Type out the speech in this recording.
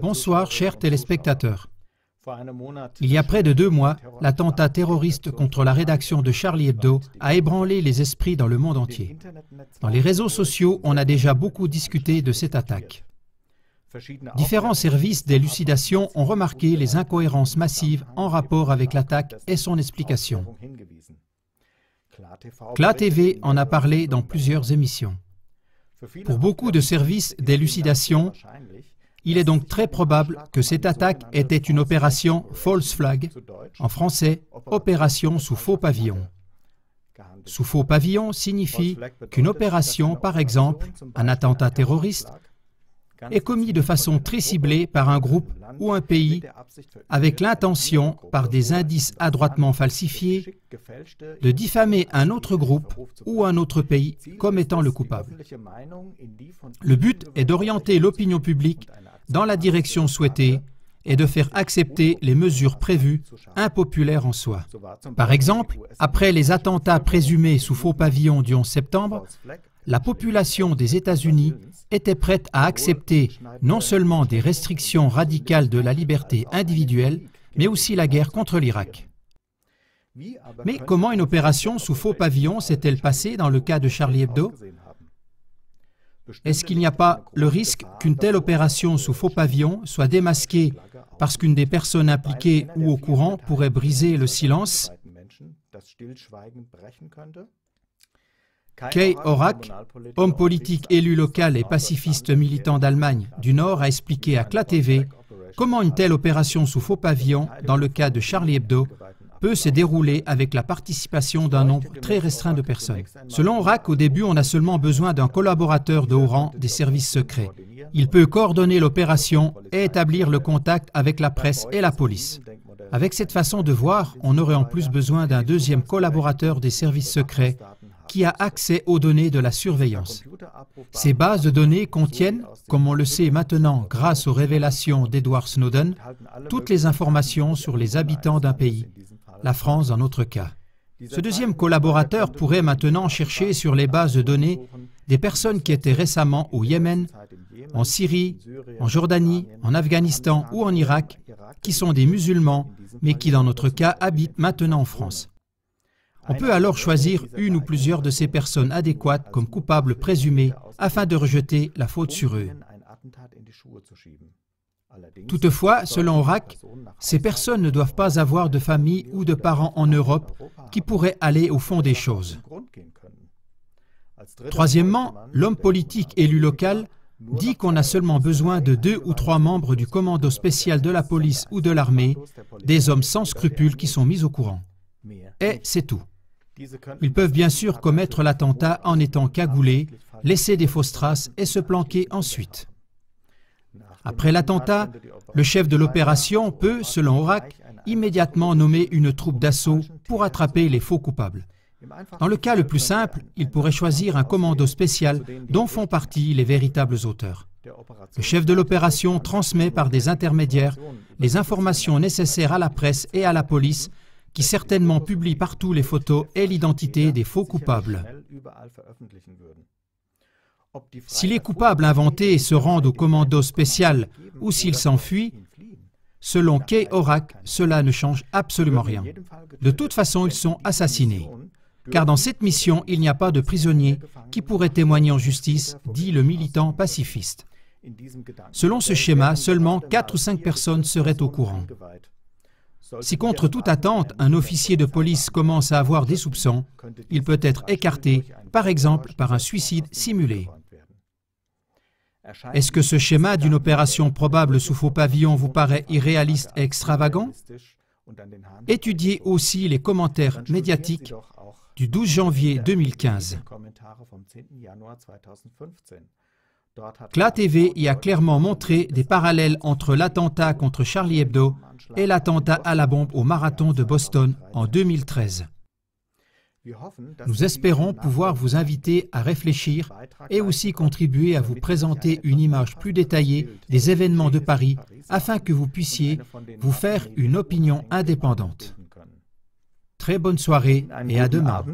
Bonsoir, chers téléspectateurs. Il y a près de 2 mois, l'attentat terroriste contre la rédaction de Charlie Hebdo a ébranlé les esprits dans le monde entier. Dans les réseaux sociaux, on a déjà beaucoup discuté de cette attaque. Différents services d'élucidation ont remarqué les incohérences massives en rapport avec l'attaque et son explication. CLA TV en a parlé dans plusieurs émissions. Pour beaucoup de services d'élucidation, il est donc très probable que cette attaque était une opération false flag, en français, opération sous faux pavillon. Sous faux pavillon signifie qu'une opération, par exemple, un attentat terroriste, est commis de façon très ciblée par un groupe ou un pays avec l'intention, par des indices adroitement falsifiés, de diffamer un autre groupe ou un autre pays comme étant le coupable. Le but est d'orienter l'opinion publique dans la direction souhaitée et de faire accepter les mesures prévues, impopulaires en soi. Par exemple, après les attentats présumés sous faux pavillon du 11 septembre, la population des États-Unis était prête à accepter non seulement des restrictions radicales de la liberté individuelle, mais aussi la guerre contre l'Irak. Mais comment une opération sous faux pavillon s'est-elle passée dans le cas de Charlie Hebdo? Est-ce qu'il n'y a pas le risque qu'une telle opération sous faux pavillon soit démasquée parce qu'une des personnes impliquées ou au courant pourrait briser le silence? Kay Horak, homme politique élu local et pacifiste militant d'Allemagne du Nord, a expliqué à CLA TV comment une telle opération sous faux pavillon, dans le cas de Charlie Hebdo, peut se dérouler avec la participation d'un nombre très restreint de personnes. Selon Horak, au début, on a seulement besoin d'un collaborateur de haut rang des services secrets. Il peut coordonner l'opération et établir le contact avec la presse et la police. Avec cette façon de voir, on aurait en plus besoin d'un deuxième collaborateur des services secrets qui a accès aux données de la surveillance. Ces bases de données contiennent, comme on le sait maintenant grâce aux révélations d'Edward Snowden, toutes les informations sur les habitants d'un pays, la France dans notre cas. Ce deuxième collaborateur pourrait maintenant chercher sur les bases de données des personnes qui étaient récemment au Yémen, en Syrie, en Jordanie, en Afghanistan ou en Irak, qui sont des musulmans, mais qui dans notre cas habitent maintenant en France. On peut alors choisir une ou plusieurs de ces personnes adéquates comme coupables présumées afin de rejeter la faute sur eux. Toutefois, selon Horak, ces personnes ne doivent pas avoir de famille ou de parents en Europe qui pourraient aller au fond des choses. Troisièmement, l'homme politique élu local dit qu'on a seulement besoin de 2 ou 3 membres du commando spécial de la police ou de l'armée, des hommes sans scrupules qui sont mis au courant. Et c'est tout. Ils peuvent bien sûr commettre l'attentat en étant cagoulés, laisser des fausses traces et se planquer ensuite. Après l'attentat, le chef de l'opération peut, selon Horak, immédiatement nommer une troupe d'assaut pour attraper les faux coupables. Dans le cas le plus simple, il pourrait choisir un commando spécial dont font partie les véritables auteurs. Le chef de l'opération transmet par des intermédiaires les informations nécessaires à la presse et à la police qui certainement publie partout les photos et l'identité des faux coupables. Si les coupables inventés se rendent au commando spécial ou s'ils s'enfuient, selon Kay Horak, cela ne change absolument rien. De toute façon, ils sont assassinés. Car dans cette mission, il n'y a pas de prisonniers qui pourraient témoigner en justice, dit le militant pacifiste. Selon ce schéma, seulement 4 ou 5 personnes seraient au courant. Si contre toute attente, un officier de police commence à avoir des soupçons, il peut être écarté, par exemple par un suicide simulé. Est-ce que ce schéma d'une opération probable sous faux pavillon vous paraît irréaliste et extravagant? Étudiez aussi les commentaires médiatiques du 12 janvier 2015. CLA TV y a clairement montré des parallèles entre l'attentat contre Charlie Hebdo et l'attentat à la bombe au marathon de Boston en 2013. Nous espérons pouvoir vous inviter à réfléchir et aussi contribuer à vous présenter une image plus détaillée des événements de Paris afin que vous puissiez vous faire une opinion indépendante. Très bonne soirée et à demain.